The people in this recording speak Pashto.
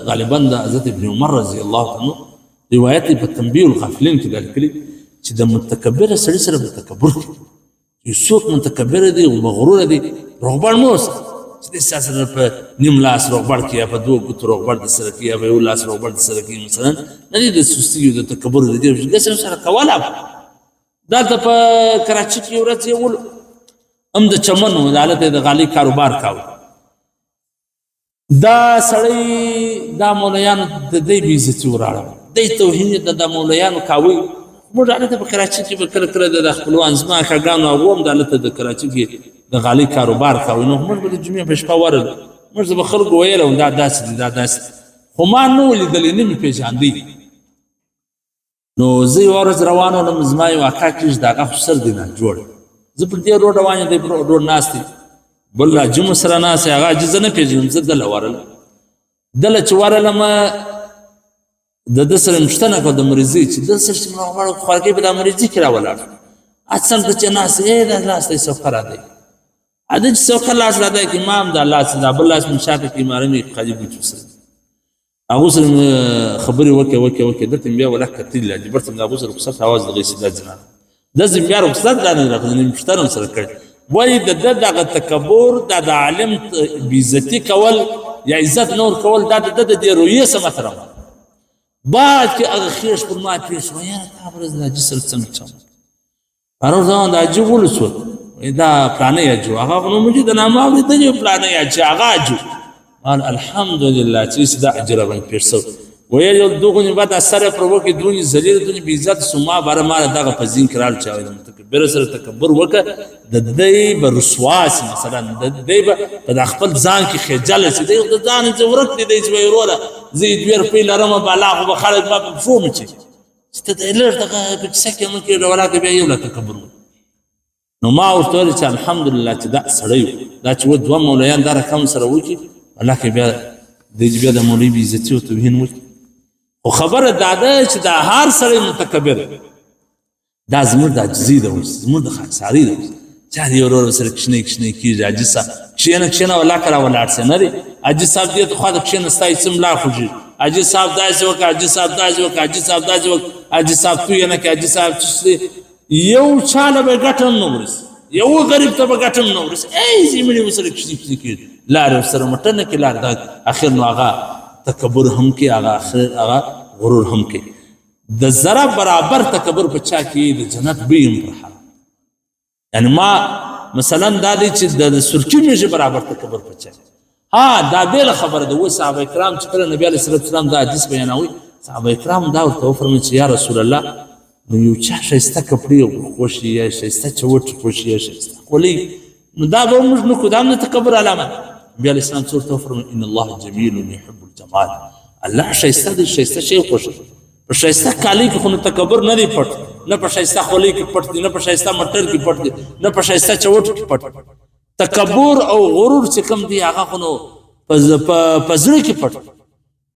غالبا د حضرت ابن عمر رضی الله عنه روایت په تنبیه الغافلین کې لیکلي چې د متکبر سړي سره په تکبر کې یو څوک متکبر دی او مغرور دی روغبړ مو اوسه چې د سره په نیم لاس روغبړ کې یا په دوه ګوتو روغبړ د سره کې یا په یو لاس روغبړ د سره کې مثلا نه دی د سستي او د تکبر د دې سره کوله دلته په کراچي کې ورځ یو هم د چمن و د حالت د غالي کاروبار کاوه دا سړی دا مولایانو د دې بې عزتي وراړه دی توهین د مولایانو کاوه موږ هلته په کراچي کې به کله کله د خپلوان زما کاګانو هغو هم د هلته د کراچي کې د غالي کاروبار کاوه نو موږ به د جمعې په شپه ورل موږ به خلکو ویله دا داسې دي دا داسې خو ما نه و لیدلې نه مې پېژاندی نو زه یوه ورځ روان وم زما یو اکا کېږي د هغه خو سر دی نه جوړ زه پر دې روډ روان یم دی پر روډ ناست دی بل راجم سره ناست هغه حاجي زه نه پېژنم زه دله ورلم دله چې ورلمه د ده سره مې پوښتنه کړه د مریضۍ چې ده سره چې مې خوارګۍ په دا مریضۍ کې راولاړ څنګه چې ناست دی دا لاس دی سوکه رادی اده چې سوکه لاس رادی که امام دا لاس دا بل لاس مې شاته کې ماره مې خالي بوټو سره هغو سره خبرې وکړې درته مې بیا ولک کتلي جبرته مې د هغو سره رخصت اواز دغسې دا جنان داسې مې بیا رخصت را نه راغلی مې پوښتنه هم سره کړې وایي د ده دغه تکبر دا د عالم بېعزتي کول یا عزت نور کول دا د ده د دې رویې څه مطلب بعد کې هغه خېش پر ما پېښ وایي یاره تا ورځ د حاجي سره څنګه چم هر زمان د حاجي ولې شول دا پلانی حاجي هغه خو نوم د نامه اورېدلي پلانی حاجي هغه حاجي قال الحمدلله چې دا اجر باندې پېښ شو ویل دغه بعد اثر پر وکي دونی ذلیل دونی بی عزت سما بار ما دغه په ذین کرال چاوي متکبر سره تکبر وکړه د دې برسواس مثلا د دې په خپل ځان کې خجل سي د ځان ضرورت دی چې وروره زید ور په لرمه بالاغ وبخالد ما مفهوم چي ستدلر دغه په څه مو کې ولاکه بیا یو تکبر نو ما ورته چې الحمدلله چې دا سړی دا چې و دوه مولایان دا رقم سره وکی ولکه بیا د بیا د مولوی بی عزت او توهین وکی خو خبره دا ده چې دا هر سړی متکبر دا زموږ د عجزي ده زموږ د خاکساري ده چې هر یو ورور سره کښېنئ کېږي حاجي صاحب کښېنه ولاکه راولاړ سي نه دی حاجي صاحب دې ته خوا د کښېنستی څه ملا خوږي حاجي صاحب داسې وکړه حاجي صاحب داسې وکړه حاجي صاحب داسې وکړه حاجي صاحب تو یې نه کړې حاجي صاحب چې یو چا له به ګټه هم نه ورسي یو غریب ته به ګټه هم نه ورسي زه مړي ورسره کښېنې کېږي لارې ورسره مټنه کې لار دا اخر نو هغه تکبر هم کې هغه غرور هم کې د ذره برابر تکبر په چا کې د جنت بوی هم پر حال یعنی ما مثلا دا دی چې د سرکي میږي برابر تکبر په چا دا بېله خبره ده اوس صحابه کرام چې کله نبي علیه السلام دا حدیث بیانوي صحابه کرام دا ورته وفرمایي چې یا رسول الله نو یو چا ښایسته کپړې خوښي یا ښایسته چوټ خوښي یا ښایسته خولۍ نو دا به موږ نه کړو دا هم د تکبر علامه نبي علیه السلام څه ورته وفرمایي ان الله جمیل یحب الجمال الله ښایسته دی ښایسته شی خوښوي په ښایسته کالۍ کې خو نو تکبر نه دی پټ نه په ښایسته خولۍ کې پټ دی نه په ښایسته مټر کې پټ دی نه په ښایسته چوټ کې پټ تکبر او غرور چې کوم دی هغه خو نو په زړه کې پټ